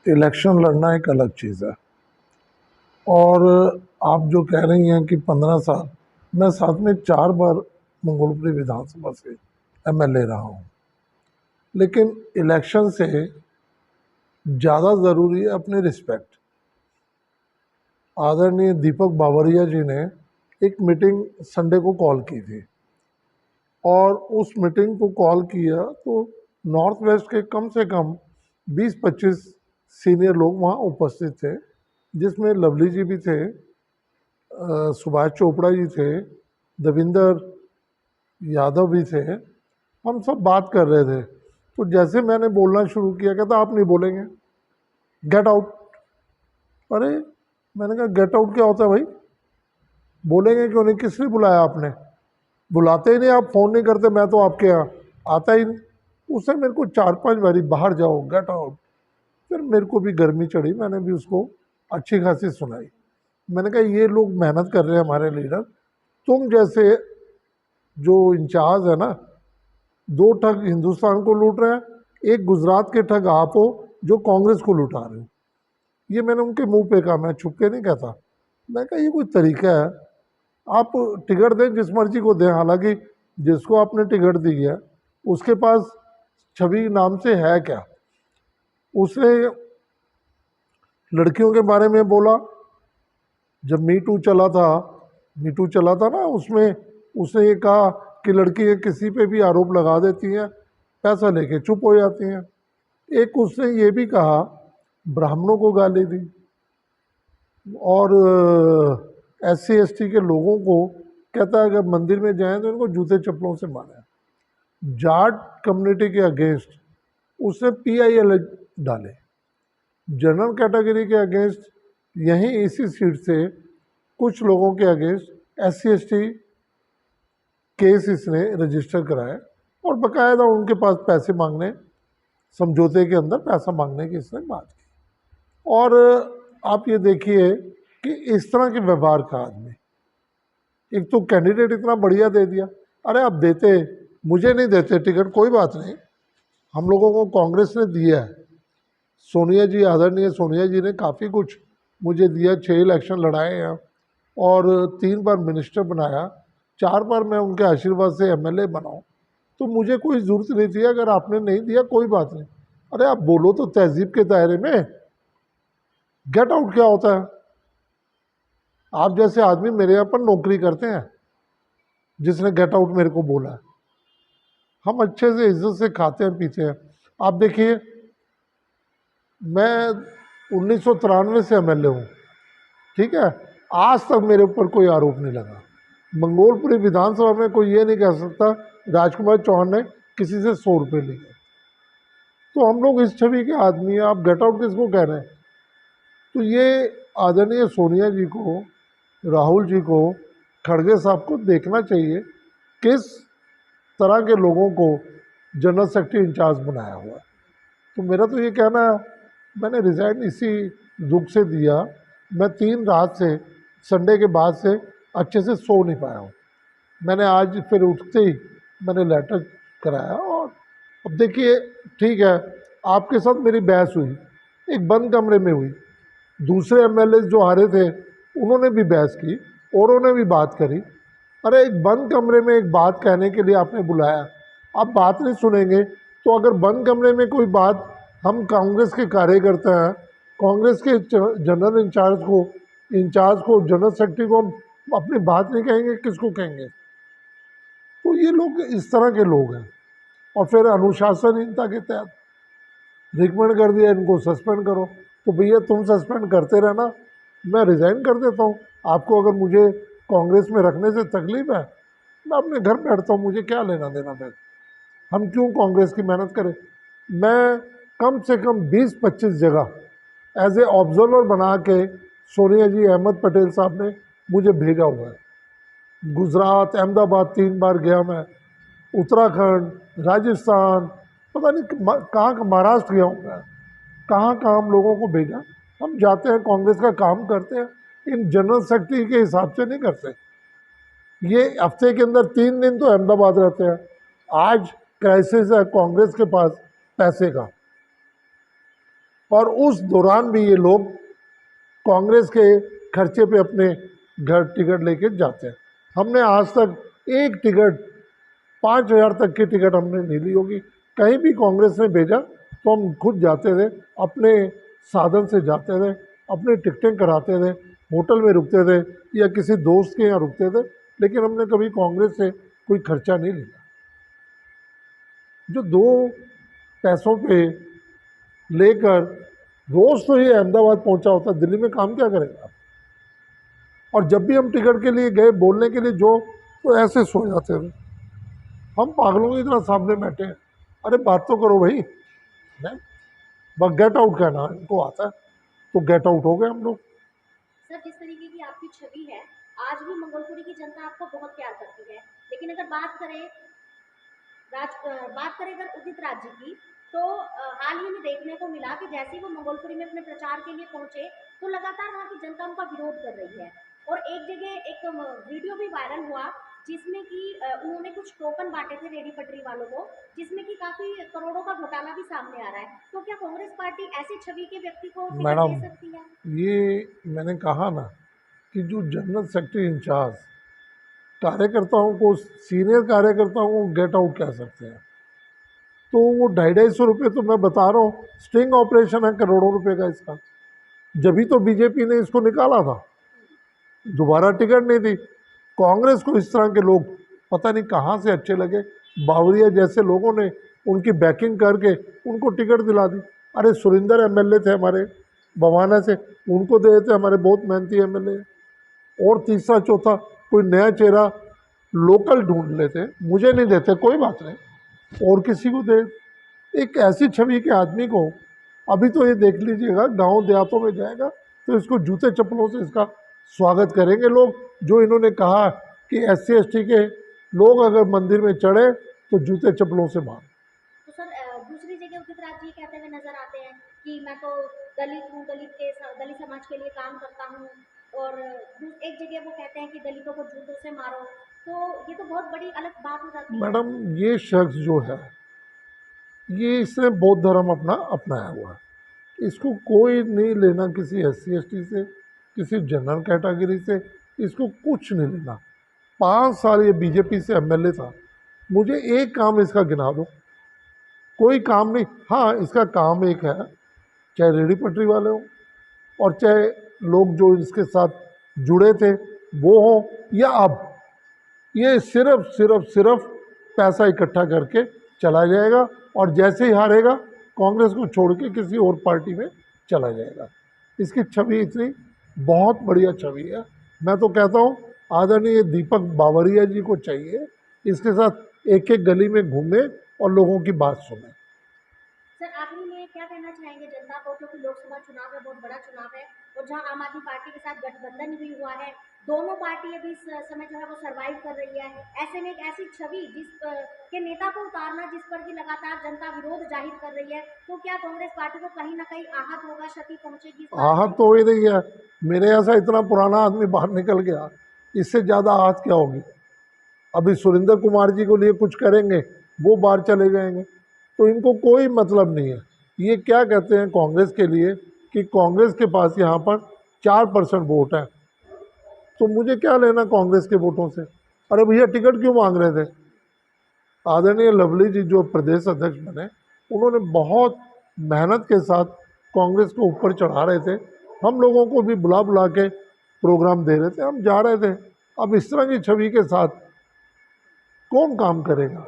Election लड़ना एक अलग चीज़ है। और आप जो कह रही हैं कि 15 साल, मैं साथ में 4 बार मंगोलपुरी विधानसभा से एमएलए रहा हूँ। लेकिन इलेक्शन से ज़्यादा ज़रूरी है अपनी रिस्पेक्ट। आदरणीय दीपक बावरिया जी ने एक मीटिंग संडे को कॉल की थी, और उस मीटिंग को कॉल किया तो नॉर्थ वेस्ट के कम से कम 20-25 सीनियर लोग वहाँ उपस्थित थे, जिसमें लवली जी भी थे, सुभाष चोपड़ा जी थे, देविंदर यादव भी थे। हम सब बात कर रहे थे, तो जैसे मैंने बोलना शुरू किया, कहता आप नहीं बोलेंगे, गेट आउट। अरे मैंने कहा गेट आउट क्या होता है भाई, बोलेंगे क्यों नहीं, किसने बुलाया आपने, बुलाते ही नहीं, आप फ़ोन नहीं करते, मैं तो आपके यहाँ आता ही नहीं। उसने मेरे को 4-5 बारी बाहर जाओ, गेट आउट। फिर मेरे को भी गर्मी चढ़ी, मैंने भी उसको अच्छी खासी सुनाई। मैंने कहा ये लोग मेहनत कर रहे हैं हमारे लीडर, तुम जैसे जो इंचार्ज है ना, 2 ठग हिंदुस्तान को लूट रहे हैं, एक गुजरात के ठग आप हो जो कांग्रेस को लुटा रहे हो। ये मैंने उनके मुंह पे कहा, मैं छुप के नहीं कहता। मैं कहा ये कोई तरीका है, आप टिकट दें जिस मर्जी को दें, हालांकि जिसको आपने टिकट दी है उसके पास छवि नाम से है क्या। उसने लड़कियों के बारे में बोला, जब मीटू चला था ना, उसमें उसने ये कहा कि लड़कियां किसी पे भी आरोप लगा देती हैं, पैसा लेके चुप हो जाती हैं। एक उसने ये भी कहा, ब्राह्मणों को गाली दी, और SC ST के लोगों को कहता है अगर मंदिर में जाएं तो इनको जूते चप्पलों से मारें। जाट कम्युनिटी के अगेंस्ट उसने PIL डाले, जनरल कैटेगरी के अगेंस्ट यहीं इसी सीट से कुछ लोगों के अगेंस्ट SC ST केस इसने रजिस्टर कराए, और बकायदा उनके पास पैसे मांगने, समझौते के अंदर पैसा मांगने की इसने बात की। और आप ये देखिए कि इस तरह के व्यवहार का आदमी, एक तो कैंडिडेट इतना बढ़िया दे दिया, अरे आप देते, मुझे नहीं देते टिकट कोई बात नहीं, हम लोगों को कांग्रेस ने दिया है, सोनिया जी, आदरणीय सोनिया जी ने काफ़ी कुछ मुझे दिया, 6 इलेक्शन लड़ाए हैं और 3 बार मिनिस्टर बनाया, 4 बार मैं उनके आशीर्वाद से MLA बनाऊँ, तो मुझे कोई ज़रूरत नहीं थी। अगर आपने नहीं दिया कोई बात नहीं, अरे आप बोलो तो तहजीब के दायरे में। गेट आउट क्या होता है, आप जैसे आदमी मेरे यहाँ पर नौकरी करते हैं, जिसने गेट आउट मेरे को बोला है, हम अच्छे से इज्जत से खाते हैं पीते हैं। आप देखिए, मैं 1993 से MLA हूँ, ठीक है, आज तक मेरे ऊपर कोई आरोप नहीं लगा। मंगोलपुरी विधानसभा में कोई ये नहीं कह सकता राजकुमार चौहान ने किसी से 100 रुपये लिए। तो हम लोग इस छवि के आदमी हैं, आप गेट आउट किसको कह रहे हैं। तो ये आदरणीय सोनिया जी को, राहुल जी को, खड़गे साहब को देखना चाहिए किस तरह के लोगों को जनरल सेक्रेटरी इंचार्ज बनाया हुआ है। तो मेरा तो ये कहना है, मैंने रिज़ाइन इसी दुख से दिया, मैं 3 रात से, संडे के बाद से अच्छे से सो नहीं पाया हूँ। मैंने आज फिर उठते ही मैंने लेटर कराया, और अब देखिए ठीक है, आपके साथ मेरी बहस हुई, एक बंद कमरे में हुई, दूसरे MLA जो हारे थे उन्होंने भी बहस की, औरों ने भी बात करी। अरे एक बंद कमरे में एक बात कहने के लिए आपने बुलाया, आप बात नहीं सुनेंगे तो अगर बंद कमरे में कोई बात, हम कांग्रेस के कार्यकर्ता हैं, कांग्रेस के जनरल इंचार्ज को जनरल सेक्रेटरी को हम अपनी बात नहीं कहेंगे, किसको कहेंगे। तो ये लोग इस तरह के लोग हैं। और फिर अनुशासनहीनता के तहत रिकमेंड कर दिया इनको सस्पेंड करो, तो भैया तुम सस्पेंड करते रहना, मैं रिज़ाइन कर देता हूँ। आपको अगर मुझे कांग्रेस में रखने से तकलीफ है, मैं अपने घर बैठता हूँ, मुझे क्या लेना देना फिर, हम क्यों कांग्रेस की मेहनत करें। मैं कम से कम 20-25 जगह एज ए ऑब्जर्वर बना के सोनिया जी, अहमद पटेल साहब ने मुझे भेजा हुआ है। गुजरात, अहमदाबाद 3 बार गया मैं, उत्तराखंड, राजस्थान, पता नहीं कहाँ का, महाराष्ट्र गया हूँ मैं, कहाँ कहाँ हम लोगों को भेजा। हम जाते हैं, कांग्रेस का काम करते हैं, इन जनरल सेक्रेटरी के हिसाब से नहीं करते। ये हफ्ते के अंदर 3 दिन तो अहमदाबाद रहते हैं। आज क्राइसिस है कांग्रेस के पास पैसे का, और उस दौरान भी ये लोग कांग्रेस के खर्चे पे अपने घर टिकट लेके जाते हैं। हमने आज तक एक टिकट 5,000 तक की टिकट हमने नहीं ली होगी। कहीं भी कांग्रेस ने भेजा तो हम खुद जाते थे, अपने साधन से जाते थे, अपने टिकटें कराते थे, होटल में रुकते थे या किसी दोस्त के यहाँ रुकते थे, लेकिन हमने कभी कांग्रेस से कोई खर्चा नहीं लिया। जो दो पैसों पे लेकर रोज़ तो ये अहमदाबाद पहुंचा होता, दिल्ली में काम क्या करेगा। और जब भी हम टिकट के लिए गए बोलने के लिए जो, तो ऐसे सो जाते थे। हम पागलों की तरह सामने बैठे हैं। अरे बात तो करो भाई, नहीं बस गेट आउट कहना इनको आता है, तो गेट आउट हो गए हम लोग। सर, जिस तरीके की आपकी छवि है, आज भी मंगोलपुरी की जनता आपको बहुत प्यार करती है, लेकिन अगर बात करें अगर उदित राज जी की, तो हाल ही में देखने को मिला कि जैसे ही वो मंगोलपुरी में अपने प्रचार के लिए पहुंचे, तो लगातार वहाँ की जनता उनका विरोध कर रही है। और एक जगह एक वीडियो भी वायरल हुआ जिसमें कि उन्होंने कुछ टोकन बांटे थे रेडी पटरी वालों को, जिसमें कि काफी करोड़ों का घोटाला भी सामने आ रहा है। तो क्या कांग्रेस पार्टी ऐसी छवि के व्यक्ति को टिकट मैडम, दे सकती है? ये मैंने कहा ना कि जो जनरल सेक्रेटरी इंचार्ज कार्यकर्ताओं को, सीनियर कार्यकर्ताओं को गेट आउट कह सकते हैं, तो वो 250-250 रुपये तो मैं बता रहा हूँ स्टिंग ऑपरेशन है करोड़ों रुपए का इसका। जब ही तो बीजेपी ने इसको निकाला था, दोबारा टिकट नहीं दी। कांग्रेस को इस तरह के लोग पता नहीं कहाँ से अच्छे लगे, बावरिया जैसे लोगों ने उनकी बैकिंग करके उनको टिकट दिला दी। अरे सुरिंदर एमएलए थे हमारे बवाना से, उनको दे देते, हमारे बहुत मेहनती एमएलए। और तीसरा चौथा कोई नया चेहरा लोकल ढूंढ लेते, मुझे नहीं देते कोई बात नहीं, और किसी को दे। एक ऐसी छवि के आदमी को अभी तो ये देख लीजिएगा, गांव देहातों में जाएगा तो इसको जूते चप्पलों से इसका स्वागत करेंगे लोग। जो इन्होंने कहा कि SC ST के लोग अगर मंदिर में चढ़े तो जूते चप्पलों से मार। तो सर, दूसरी जगह उदित राज जी कहते हुए नजर आते हैं कि मैं तो दलित हूँ, दलित समाज के लिए काम करता हूँ, और एक जगह वो कहते हैं कि दलितों को जूतों से मारो। तो ये तो बहुत बड़ी अलग बात हो जाती है। मैडम, ये शख्स जो है, ये इसने बौद्ध धर्म अपना अपनाया हुआ है, इसको कोई नहीं लेना किसी SC ST से, किसी जनरल कैटेगरी से, इसको कुछ नहीं लेना। 5 साल ये बीजेपी से MLA था, मुझे एक काम इसका गिना दो, कोई काम नहीं। हाँ, इसका काम एक है, चाहे रेडी पटरी वाले हो और चाहे लोग जो इसके साथ जुड़े थे वो हो, या अब ये सिर्फ सिर्फ सिर्फ पैसा इकट्ठा करके चला जाएगा, और जैसे ही हारेगा कांग्रेस को छोड़ के किसी और पार्टी में चला जाएगा। इसकी छवि इतनी बहुत बढ़िया छवि है। मैं तो कहता हूँ आदरणीय दीपक बावरिया जी को चाहिए इसके साथ एक एक गली में घूमे और लोगों की बात सुने। सर, आखिरी में क्या कहना चाहेंगे जनता को, क्योंकि लोकसभा चुनाव है, बहुत बड़ा चुनाव है, और जहां आम आदमी पार्टी के साथ गठबंधन भी हुआ है, दोनों पार्टी अभी इस समय जो है वो सरवाइव कर रही है। ऐसे में एक ऐसी छवि के नेता को उतारना जिस पर कि लगातार जनता विरोध जाहिर कर रही है, तो क्या कांग्रेस पार्टी को कहीं ना कहीं आहत होगा, क्षति पहुंचेगी इस बात आहत से? तो हो ही रही है। मेरे ऐसा इतना पुराना आदमी बाहर निकल गया, इससे ज़्यादा आहत क्या होगी। अभी सुरेंद्र कुमार जी को लिए कुछ करेंगे, वो बाहर चले जाएंगे, तो इनको कोई मतलब नहीं है। ये क्या कहते हैं कांग्रेस के लिए कि कांग्रेस के पास यहाँ पर 4% वोट है, तो मुझे क्या लेना कांग्रेस के वोटों से। अरे भैया, टिकट क्यों मांग रहे थे। आदरणीय लवली जी जो प्रदेश अध्यक्ष बने, उन्होंने बहुत मेहनत के साथ कांग्रेस को ऊपर चढ़ा रहे थे, हम लोगों को भी बुला बुला के प्रोग्राम दे रहे थे, हम जा रहे थे। अब इस तरह की छवि के साथ कौन काम करेगा।